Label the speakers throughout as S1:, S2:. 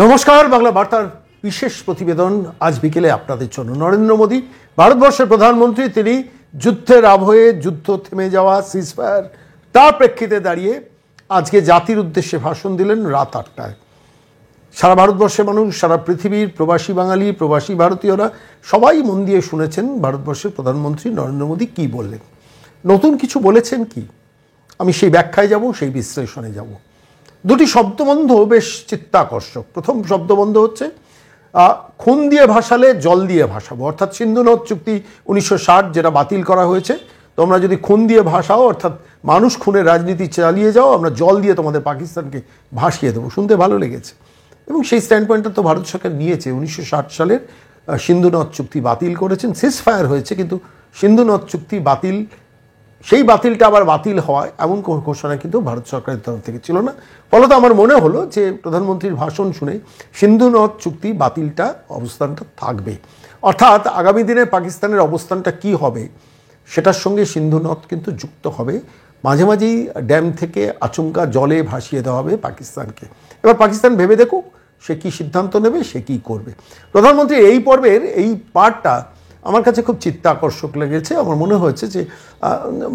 S1: নমস্কার, বাংলা বার্তার বিশেষ প্রতিবেদন আজ বিকেলে আপনাদের জন্য। নরেন্দ্র মোদী ভারতবর্ষের প্রধানমন্ত্রী, তিনি যুদ্ধের আবহে যুদ্ধ থেমে যাওয়া সিজফায়ার তার প্রেক্ষিতে দাঁড়িয়ে আজকে জাতির উদ্দেশ্যে ভাষণ দিলেন রাত 8টায়। সারা ভারতবর্ষের মানুষ, সারা পৃথিবীর প্রবাসী বাঙালি, প্রবাসী ভারতীয়রা সবাই মন দিয়ে শুনেছেন ভারতবর্ষের প্রধানমন্ত্রী নরেন্দ্র মোদী কী বললেন। নতুন কিছু বলেছেন কি, আমি সেই ব্যাখ্যায় যাব, সেই বিশ্লেষণে যাব। দুটি শব্দবন্ধ বেশ চিত্তাকর্ষক। প্রথম শব্দবন্ধ হচ্ছে খুন দিয়ে ভাসালে জল দিয়ে ভাসাবো, অর্থাৎ সিন্ধু নদ চুক্তি 1960 যেটা বাতিল করা হয়েছে, তোমরা যদি খুন দিয়ে ভাসাও, অর্থাৎ মানুষ খুনের রাজনীতি চালিয়ে যাও, আমরা জল দিয়ে তোমাদের পাকিস্তানকে ভাসিয়ে দেবো। শুনতে ভালো লেগেছে এবং সেই স্ট্যান্ড পয়েন্টটা তো ভারত সরকার নিয়েছে। 1960 সালের সিন্ধু নদ চুক্তি বাতিল করেছেন, সিজফায়ার হয়েছে, কিন্তু সিন্ধু নদ চুক্তি বাতিল, সেই বাতিলটা আবার বাতিল হওয়ায় এমন কোনো ঘোষণা কিন্তু ভারত সরকারের তরফ থেকে ছিল না। ফলত আমার মনে হলো যে প্রধানমন্ত্রীর ভাষণ শুনে সিন্ধু নদ চুক্তি বাতিলটা অবস্থানটা থাকবে, অর্থাৎ আগামী দিনে পাকিস্তানের অবস্থানটা কি হবে সেটার সঙ্গে সিন্ধু নদ কিন্তু যুক্ত হবে। মাঝে মাঝেই ড্যাম থেকে আচমকা জলে ভাসিয়ে দেওয়া হবে পাকিস্তানকে। এবার পাকিস্তান ভেবে দেখুক সে কী সিদ্ধান্ত নেবে, সে কী করবে। প্রধানমন্ত্রী এই পর্বের এই পার্টটা আমার কাছে খুব চিত্তাকর্ষক লেগেছে। আমার মনে হয়েছে যে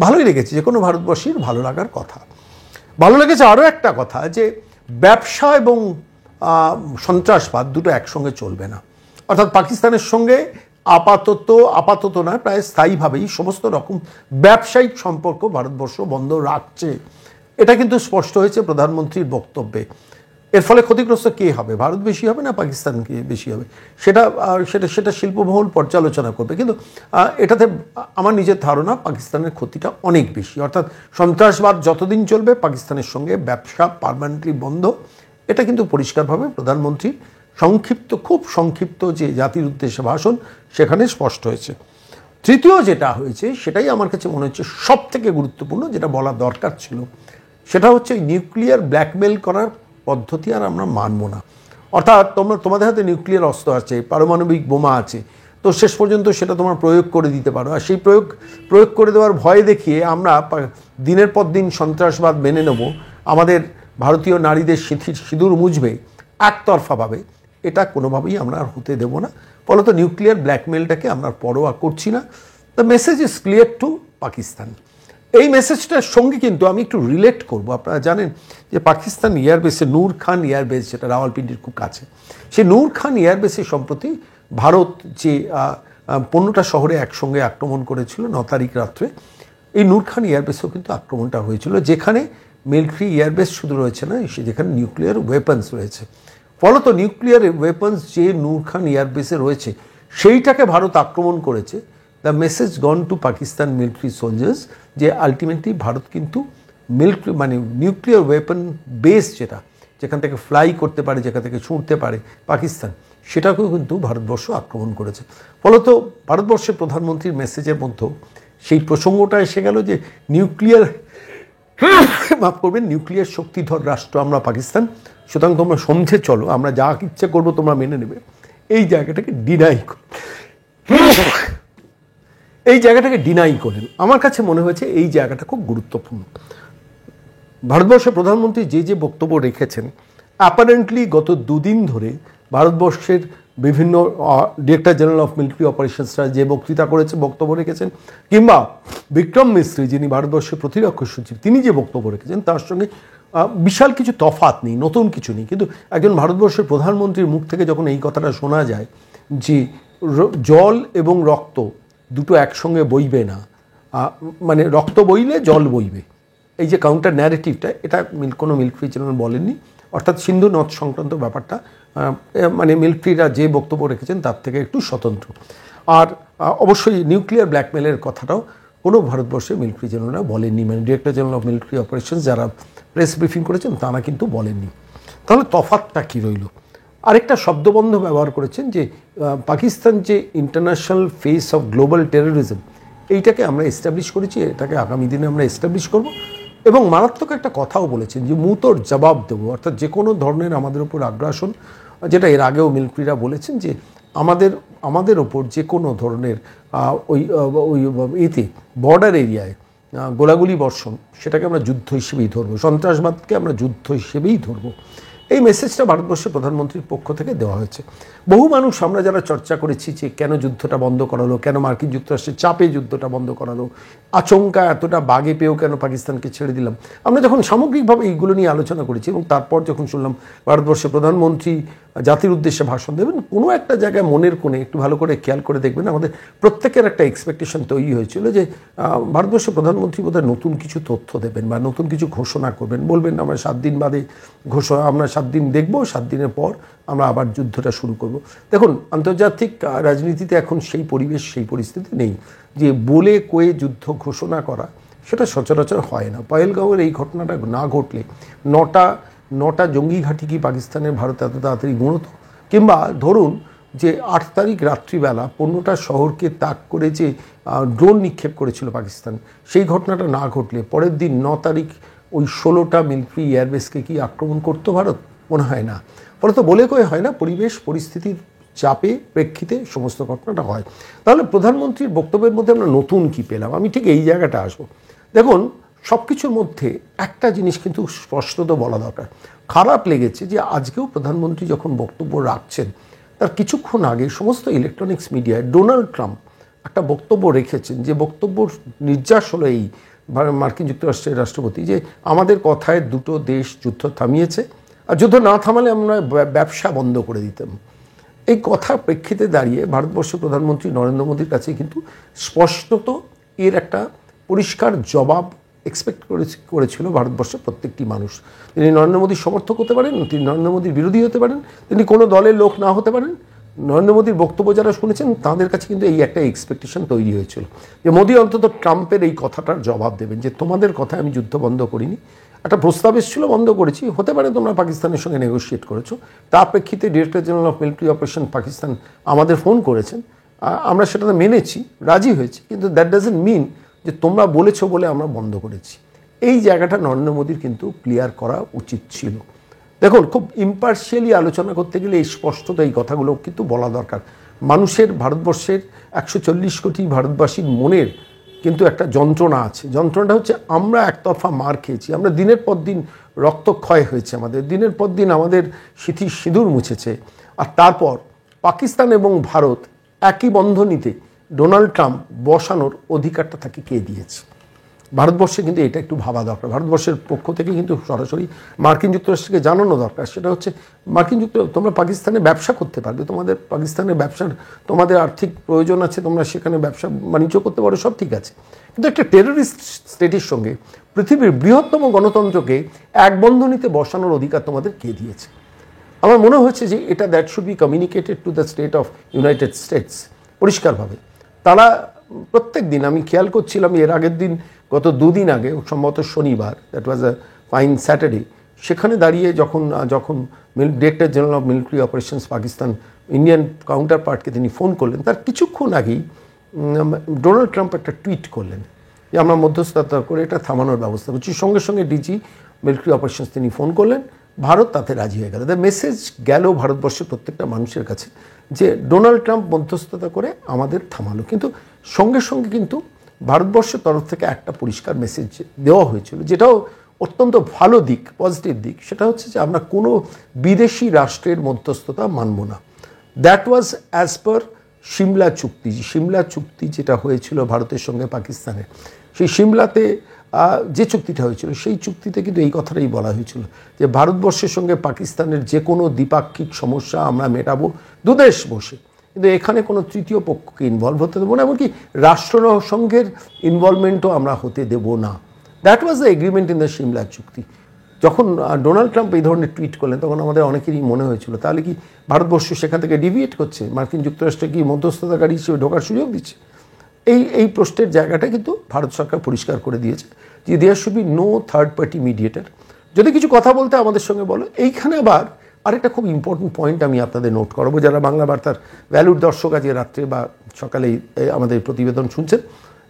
S1: ভালোই লেগেছে, যে কোনো ভারতবর্ষীর ভালো লাগার কথা। ভালো লেগেছে আরও একটা কথা, যে ব্যবসা এবং সন্ত্রাসবাদ দুটো একসঙ্গে চলবে না। অর্থাৎ পাকিস্তানের সঙ্গে আপাতত না, প্রায় স্থায়ীভাবেই সমস্ত রকম ব্যবসায়িক সম্পর্ক ভারতবর্ষ বন্ধ রাখছে। এটা কিন্তু স্পষ্ট হয়েছে প্রধানমন্ত্রীর বক্তব্যে। এর ফলে ক্ষতিগ্রস্ত কে হবে, ভারত বেশি হবে না পাকিস্তান বেশি হবে, সেটা শিল্পমহল পর্যালোচনা করবে। কিন্তু এটাতে আমার নিজের ধারণা পাকিস্তানের ক্ষতিটা অনেক বেশি। অর্থাৎ সন্ত্রাসবাদ যতদিন চলবে পাকিস্তানের সঙ্গে ব্যবসা পার্মানেন্টলি বন্ধ। এটা কিন্তু পরিষ্কারভাবে প্রধানমন্ত্রী খুব সংক্ষিপ্ত যে জাতির উদ্দেশ্যে ভাষণ, সেখানে স্পষ্ট হয়েছে। তৃতীয় যেটা হয়েছে সেটাই আমার কাছে মনে হচ্ছে সব থেকে গুরুত্বপূর্ণ, যেটা বলা দরকার ছিল, সেটা হচ্ছে নিউক্লিয়ার ব্ল্যাকমেল করার পদ্ধতি আর আমরা মানব না। অর্থাৎ তোমাদের হাতে নিউক্লিয়ার অস্ত্র আছে, পারমাণবিক বোমা আছে, তো শেষ পর্যন্ত সেটা তোমরা প্রয়োগ করে দিতে পারো। আর সেই প্রয়োগ করে দেওয়ার ভয় দেখিয়ে আমরা দিনের পর দিন সন্ত্রাসবাদ মেনে নেব, আমাদের ভারতীয় নারীদের সিঁদুর মুছবে একতরফাভাবে, এটা কোনোভাবেই আমরা আর হতে দেব না। ফলত নিউক্লিয়ার ব্ল্যাকমেলটাকে আমরা পরোয়া করছি না। The message is clear to Pakistan. এই মেসেজটার সঙ্গে কিন্তু আমি একটু রিলেট করব। আপনারা জানেন যে পাকিস্তান এয়ারবেসে, নূর খান এয়ারবেস, যেটা রাওয়ালপিন্ডির খুব কাছে, সেই নূর খান এয়ারবেসে সম্প্রতি ভারত যে 15টা শহরে একসঙ্গে আক্রমণ করেছিল 9 তারিখ রাত্রে, এই নূর খান এয়ারবেসেও কিন্তু আক্রমণটা হয়েছিল, যেখানে মিলিটারি এয়ারবেস শুধু রয়েছে না, যেখানে নিউক্লিয়ার ওয়েপন্স রয়েছে। ফলত নিউক্লিয়ার ওয়েপন্স যে নূর খান এয়ারবেসে রয়েছে সেইটাকে ভারত আক্রমণ করেছে। The message gone to Pakistan military soldiers, যে আলটিমেটলি ভারত কিন্তু নিউক্লিয়ার ওয়েপন বেস, যেখান থেকে ফ্লাই করতে পারে, যেখান থেকে ছুঁড়তে পারে পাকিস্তান, সেটাকেও কিন্তু ভারতবর্ষ আক্রমণ করেছে। ফলত ভারতবর্ষের প্রধানমন্ত্রীর মেসেজের মধ্যেও সেই প্রসঙ্গটা এসে গেল যে নিউক্লিয়ার শক্তিধর রাষ্ট্র আমরা পাকিস্তান, সুতরাং তোমরা সমঝে চলো, আমরা যা ইচ্ছে করবো তোমরা মেনে নেবে। এই জায়গাটাকে ডিনাই করলেন। আমার কাছে মনে হয়েছে এই জায়গাটা খুব গুরুত্বপূর্ণ। ভারতবর্ষের প্রধানমন্ত্রী যে বক্তব্য রেখেছেন, অ্যাপারেন্টলি গত 2 দিন ধরে ভারতবর্ষের বিভিন্ন ডিরেক্টর জেনারেল অফ মিলিটারি অপারেশনসরা যে বক্তব্য রেখেছেন, কিংবা বিক্রম মিস্ত্রি, যিনি ভারতবর্ষের প্রতিরক্ষা সচিব, তিনি যে বক্তব্য রেখেছেন, তার সঙ্গে বিশাল কিছু তফাৎ নেই, নতুন কিছু নেই। কিন্তু একজন ভারতবর্ষের প্রধানমন্ত্রীর মুখ থেকে যখন এই কথাটা শোনা যায় যে জল এবং রক্ত দুটো একসঙ্গে বইবে না, মানে রক্ত বইলে জল বইবে, এই যে কাউন্টার ন্যারেটিভটা, এটা কোনো মিলিটারি জেনারেল বলেননি। অর্থাৎ সিন্ধু নদ সংক্রান্ত ব্যাপারটা মিলিটারিরা যে বক্তব্য রেখেছেন তার থেকে একটু স্বতন্ত্র। আর অবশ্যই নিউক্লিয়ার ব্ল্যাকমেলের কথাটাও কোনো ভারতবর্ষের মিলিটারি জেনারেলরা বলেননি, director general of military operations যারা প্রেস ব্রিফিং করেছেন তারা কিন্তু বলেননি। তাহলে তফাৎটা কী রইল? আরেকটা শব্দবন্ধ ব্যবহার করেছেন যে পাকিস্তান যে international face of global terrorism, এইটাকে আমরা এস্টাবলিশ করেছি, এটাকে আগামী দিনে আমরা এস্টাবলিশ করব। এবং মারাত্মক একটা কথাও বলেছেন যে মুতোর জবাব দেবো, অর্থাৎ যে কোনো ধরনের আমাদের ওপর আগ্রাসন, যেটা এর আগেও মিলিটারিরা বলেছেন যে আমাদের ওপর যে কোনো ধরনের বর্ডার এরিয়ায় গোলাগুলি বর্ষণ, সেটাকে আমরা যুদ্ধ হিসেবেই ধরবো, সন্ত্রাসবাদকে আমরা যুদ্ধ হিসেবেই ধরবো। এই মেসেজটা ভারতবর্ষের প্রধানমন্ত্রীর পক্ষ থেকে দেওয়া হয়েছে। বহু মানুষ আমরা যারা চর্চা করেছি যে কেন যুদ্ধটা বন্ধ করালো, কেন মার্কিন যুক্তরাষ্ট্রের চাপে যুদ্ধটা বন্ধ করালো, আচমকা এতটা বাগে পেয়েও কেন পাকিস্তানকে ছেড়ে দিলাম, আমরা যখন সামগ্রিকভাবে এইগুলো নিয়ে আলোচনা করেছি এবং তারপর যখন শুনলাম ভারতবর্ষের প্রধানমন্ত্রী জাতির উদ্দেশ্যে ভাষণ দেবেন, কোনো একটা জায়গায় মনের কোণে একটু ভালো করে খেয়াল করে দেখবেন আমাদের প্রত্যেকের একটা এক্সপেকটেশন তৈরি হয়েছিল যে ভারতবর্ষের প্রধানমন্ত্রী বোধহয় নতুন কিছু তথ্য দেবেন বা নতুন কিছু ঘোষণা করবেন, বলবেন আমরা 7 দিন বাদে আমরা 7 দিন দেখব, 7 দিনের পর আমরা আবার যুদ্ধটা শুরু করব। দেখুন, আন্তর্জাতিক রাজনীতিতে এখন সেই পরিবেশ, সেই পরিস্থিতি নেই যে বলে কয়ে যুদ্ধ ঘোষণা করা, সেটা সচরাচর হয় না। পহেলগাঁওয়ের এই ঘটনাটা না ঘটলে 9টা জঙ্গি ঘাঁটি কি পাকিস্তানের ভারত এত তাড়াতাড়ি গুঁড়োতো? কিংবা ধরুন যে 8 তারিখ রাত্রিবেলা 15টা শহরকে তাক করে যে ড্রোন নিক্ষেপ করেছিল পাকিস্তান, সেই ঘটনাটা না ঘটলে পরের দিন 9 তারিখ ওই 16টা মিলিটারি এয়ারবেসকে কি আক্রমণ করতো ভারত? মনে হয় না। ফলে তো বলে কয়ে হয় না, পরিবেশ পরিস্থিতির চাপে প্রেক্ষিতে সমস্ত ঘটনাটা হয়। তাহলে প্রধানমন্ত্রীর বক্তব্যের মধ্যে আমরা নতুন কি পেলাম? আমি ঠিক এই জায়গাটা আসবো। দেখুন, সব কিছুর মধ্যে একটা জিনিস কিন্তু স্পষ্টত বলা দরকার। খারাপ লেগেছে যে আজকেও প্রধানমন্ত্রী যখন বক্তব্য রাখছেন, তার কিছুক্ষণ আগে সমস্ত ইলেকট্রনিক্স মিডিয়ায় ডোনাল্ড ট্রাম্প একটা বক্তব্য রেখেছেন, যে বক্তব্যর নির্যাস হলো এই মার্কিন যুক্তরাষ্ট্রের রাষ্ট্রপতি যে আমাদের কথায় দুটো দেশ যুদ্ধ থামিয়েছে, আর যুদ্ধ না থামালে আমরা ব্যবসা বন্ধ করে দিতাম। এই কথার প্রেক্ষিতে দাঁড়িয়ে ভারতবর্ষের প্রধানমন্ত্রী নরেন্দ্র মোদীর কাছে কিন্তু স্পষ্টত এর একটা পরিষ্কার জবাব এক্সপেক্ট করেছিল ভারতবর্ষের প্রত্যেকটি মানুষ। তিনি নরেন্দ্র মোদীর সমর্থক হতে পারেন, তিনি নরেন্দ্র মোদীর বিরোধী হতে পারেন, তিনি কোনো দলের লোক না হতে পারেন। নরেন্দ্র মোদীর বক্তব্য যারা শুনেছেন তাদের কাছে কিন্তু এই একটা এক্সপেকটেশন তৈরি হয়েছিল যে মোদী অন্তত ট্রাম্পের এই কথাটার জবাব দেবেন যে তোমাদের কথায় আমি যুদ্ধ বন্ধ করিনি, একটা প্রস্তাব এসেছিল বন্ধ করেছি, হতে পারে তোমরা পাকিস্তানের সঙ্গে নেগোশিয়েট করেছো, তার প্রেক্ষিতে director general of military operation Pakistan আমাদের ফোন করেছেন, আমরা সেটাতে মেনেছি, রাজি হয়েছি, কিন্তু দ্যাট ডাজন্ট মিন যে তোমরা বলেছো বলে আমরা বন্ধ করেছি। এই জায়গাটা নরেন্দ্র মোদীর কিন্তু ক্লিয়ার করা উচিত ছিল। দেখুন, খুব ইম্পার্শিয়ালি আলোচনা করতে গেলে এই স্পষ্টত এই কথাগুলো কিন্তু বলা দরকার। মানুষের, ভারতবর্ষের 140 কোটি ভারতবাসীর মনের কিন্তু একটা যন্ত্রণা আছে। যন্ত্রণাটা হচ্ছে আমরা একতরফা মার খেয়েছি, আমরা দিনের পর দিন রক্তক্ষয় হয়েছে, আমাদের দিনের পর দিন আমাদের স্মৃতির সিঁদুর মুছেছে, আর তারপর পাকিস্তান এবং ভারত একই বন্ধনীতে ডোনাল্ড ট্রাম্প বসানোর অধিকারটা তাকে কে দিয়েছে? ভারতবর্ষে কিন্তু এটা একটু ভাবা দরকার। ভারতবর্ষের পক্ষ থেকে কিন্তু সরাসরি মার্কিন যুক্তরাষ্ট্রকে জানানো দরকার। সেটা হচ্ছে মার্কিন যুক্তরাষ্ট্র, তোমরা পাকিস্তানে ব্যবসা করতে পারবে, তোমাদের পাকিস্তানের ব্যবসার তোমাদের আর্থিক প্রয়োজন আছে, তোমরা সেখানে ব্যবসা বাণিজ্য করতে পারো, সব ঠিক আছে, কিন্তু একটা টেররিস্ট স্টেটের সঙ্গে পৃথিবীর বৃহত্তম গণতন্ত্রকে এক বন্ধনীতে বসানোর অধিকার তোমাদের কে দিয়েছে? আমার মনে হচ্ছে যে এটা that should be communicated to the state of United states পরিষ্কারভাবে। তারা প্রত্যেক দিন, আমি খেয়াল করছিলাম এর আগের দিন, গত 2 দিন আগে সম্ভবত শনিবার, that was a fine Saturday, সেখানে দাঁড়িয়ে যখন director general of military operations Pakistan Indian কাউন্টার পার্টকে তিনি ফোন করলেন, তার কিছুক্ষণ আগেই ডোনাল্ড ট্রাম্প একটা টুইট করলেন যে আমরা মধ্যস্থতা করে এটা থামানোর ব্যবস্থা করছি। সঙ্গে সঙ্গে ডিজি মিলিটারি অপারেশনস তিনি ফোন করলেন, ভারত তাতে রাজি হয়ে গেল। দ্য মেসেজ গেল ভারতবর্ষের প্রত্যেকটা মানুষের কাছে যে ডোনাল্ড ট্রাম্প মধ্যস্থতা করে আমাদের থামালো। কিন্তু সঙ্গে সঙ্গে কিন্তু ভারতবর্ষের তরফ থেকে একটা পরিষ্কার মেসেজ দেওয়া হয়েছিল, যেটাও অত্যন্ত ভালো দিক, পজিটিভ দিক। সেটা হচ্ছে যে আমরা কোনো বিদেশি রাষ্ট্রের মধ্যস্থতা মানব না। That was as per Shimla চুক্তি। সিমলা চুক্তি যেটা হয়েছিল ভারতের সঙ্গে পাকিস্তানের, সেই সিমলাতে যে চুক্তিটা হয়েছিল, সেই চুক্তিতে কিন্তু এই কথাটাই বলা হয়েছিল যে ভারতবর্ষের সঙ্গে পাকিস্তানের যে কোনো দ্বিপাক্ষিক সমস্যা আমরা মেটাবো দুদেশ বসে, কিন্তু এখানে কোনো তৃতীয় পক্ষকে ইনভলভ হতে দেবো না, এমনকি রাষ্ট্রসংঘের ইনভলভমেন্টও আমরা হতে দেব না। That was the agreement in the Shimla চুক্তি। যখন ডোনাল্ড ট্রাম্প এই ধরনের টুইট করলেন, তখন আমাদের অনেকেরই মনে হয়েছিল তাহলে কি ভারতবর্ষ সেখান থেকে ডিভিয়েট করছে, মার্কিন যুক্তরাষ্ট্রে কি মধ্যস্থতাকারী হিসেবে ঢোকার সুযোগ দিচ্ছে? এই প্রশ্নের জায়গাটা কিন্তু ভারত সরকার পরিষ্কার করে দিয়েছে যে there should be no third party mediator. যদি কিছু কথা বলতে আমাদের সঙ্গে বলো। এইখানে আবার আরেকটা খুব ইম্পর্টেন্ট পয়েন্ট আমি আপনাদের নোট করাবো, যারা বাংলা বার্তার ভ্যালুর দর্শক আজকে রাত্রে বা সকালেই আমাদের প্রতিবেদন শুনছেন,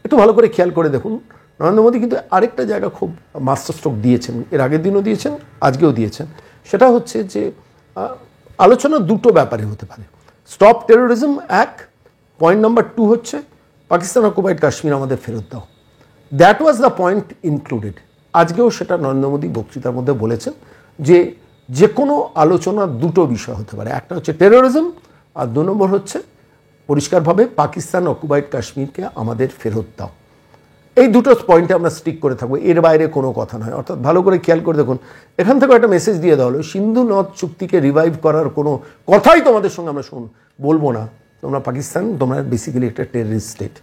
S1: একটু ভালো করে খেয়াল করে দেখুন। নরেন্দ্র মোদী কিন্তু আরেকটা জায়গা খুব মাস্টার স্ট্রোক দিয়েছেন, এর আগের দিনও দিয়েছেন, আজকেও দিয়েছেন। সেটা হচ্ছে যে আলোচনা দুটো ব্যাপারে হতে পারে। স্টপ টেরোরিজম এক, পয়েন্ট নাম্বার 2 হচ্ছে পাকিস্তান অকুপাইড কাশ্মীর আমাদের ফেরত দাও। That was the point included. আজকেও সেটা নরেন্দ্র মোদী বক্তৃতার মধ্যে বলেছেন যে যে কোনো আলোচনা দুটো বিষয় হতে পারে, একটা হচ্ছে টেরোরিজম, আর 2 নম্বর হচ্ছে পরিষ্কারভাবে পাকিস্তান অকুপাইড কাশ্মীরকে আমাদের ফেরত দাও। এই দুটো পয়েন্টে আমরা স্টিক করে থাকবো, এর বাইরে কোনো কথা নয়। অর্থাৎ ভালো করে খেয়াল করে দেখুন, এখান থেকে একটা মেসেজ দিয়ে দেওয়া হলো, সিন্ধু নদ চুক্তিকে রিভাইভ করার কোনো কথাই তোমাদের সঙ্গে আমরা বলবো না, তোমরা পাকিস্তান, তোমরা বেসিক্যালি একটা টেররিস্ট স্টেট।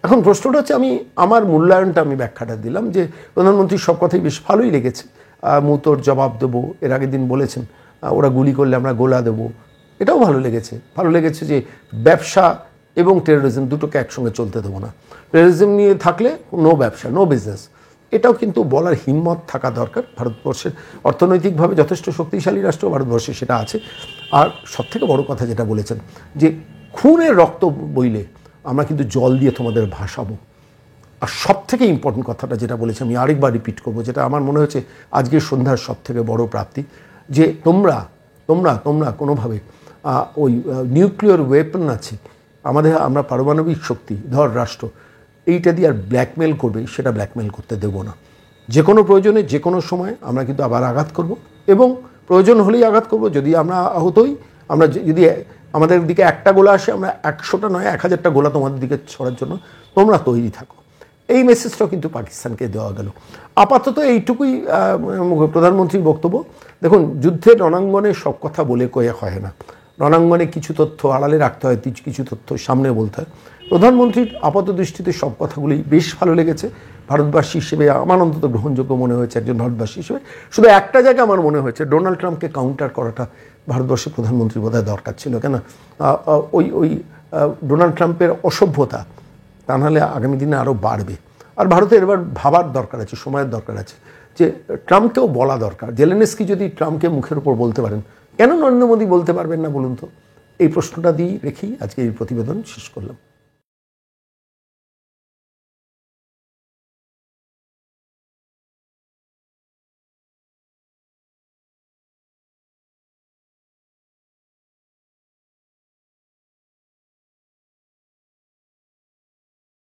S1: এখন প্রশ্নটা হচ্ছে, আমি আমার মূল্যায়নটা আমি ব্যাখ্যাটা দিলাম যে প্রধানমন্ত্রীর সব কথাই বেশ ভালোই লেগেছে। মুতোর জবাব দেবো, এর আগের দিন বলেছেন ওরা গুলি করলে আমরা গোলা দেবো, এটাও ভালো লেগেছে। ভালো লেগেছে যে ব্যবসা এবং টেরোরিজম দুটোকে একসঙ্গে চলতে দেবো না, টেরোরিজম নিয়ে থাকলে নো ব্যবসা, নো বিজনেস, এটাও কিন্তু বলার হিম্মত থাকা দরকার। ভারতবর্ষের অর্থনৈতিকভাবে যথেষ্ট শক্তিশালী রাষ্ট্র, ভারতবর্ষে সেটা আছে। আর সবথেকে বড় কথা যেটা বলেছেন যে খুনের রক্ত বইলে আমরা কিন্তু জল দিয়ে তোমাদের ভাসাবো। আর সবথেকে ইম্পর্টেন্ট কথাটা যেটা বলেছি, আমি আরেকবার রিপিট করবো, যেটা আমার মনে হচ্ছে আজকের সন্ধ্যার সবথেকে বড় প্রাপ্তি, যে তোমরা তোমরা তোমরা কোনোভাবে ওই নিউক্লিয়ার ওয়েপন আছে আমাদের, আমরা পারমাণবিক শক্তি ধর রাষ্ট্র, এইটা দিয়ে আর ব্ল্যাকমেল করবে, সেটা ব্ল্যাকমেল করতে দেবো না। যে কোনো প্রয়োজনে যে কোনো সময় আমরা কিন্তু আবার আঘাত করব, এবং প্রয়োজন হলেই আঘাত করব। যদি আমরা আহতই, আমরা যদি আমাদের দিকে একটা গোলা আসে, আমরা 100টা নয় 1000টা গোলা তোমাদের দিকে ছড়ার জন্য তোমরা তৈরি থাকো। এই মেসেজটাও কিন্তু পাকিস্তানকে দেওয়া গেল। আপাতত এইটুকুই প্রধানমন্ত্রীর বক্তব্য। দেখুন, যুদ্ধের রণাঙ্গনে সব কথা বলে কয়ে হয় না, রণাঙ্গনে কিছু তথ্য আড়ালে রাখতে হয়, কিছু তথ্য সামনে বলতে হয়। প্রধানমন্ত্রীর আপাত দৃষ্টিতে সব কথাগুলি বেশ ভালো লেগেছে। ভারতবাসী হিসেবে আমার অন্তত গ্রহণযোগ্য মনে হয়েছে, একজন ভারতবাসী হিসেবে। শুধু একটা জায়গায় আমার মনে হয়েছে, ডোনাল্ড ট্রাম্পকে কাউন্টার করাটা ভারতবর্ষের প্রধানমন্ত্রী বোধহয় দরকার ছিল। কেন ওই ডোনাল্ড ট্রাম্পের অসভ্যতা, তা নাহলে আগামী দিনে আরও বাড়বে। আর ভারতের এবার ভাবার দরকার আছে, সময়ের দরকার আছে, যে ট্রাম্পকেও বলা দরকার। জেলেনস্কি যদি ট্রাম্পকে মুখের উপর বলতে পারেন, কেন নরেন্দ্র মোদী বলতে পারবেন না বলুন তো? এই প্রশ্নটা দিয়েই রেখেই আজকে এই প্রতিবেদন শেষ করলাম।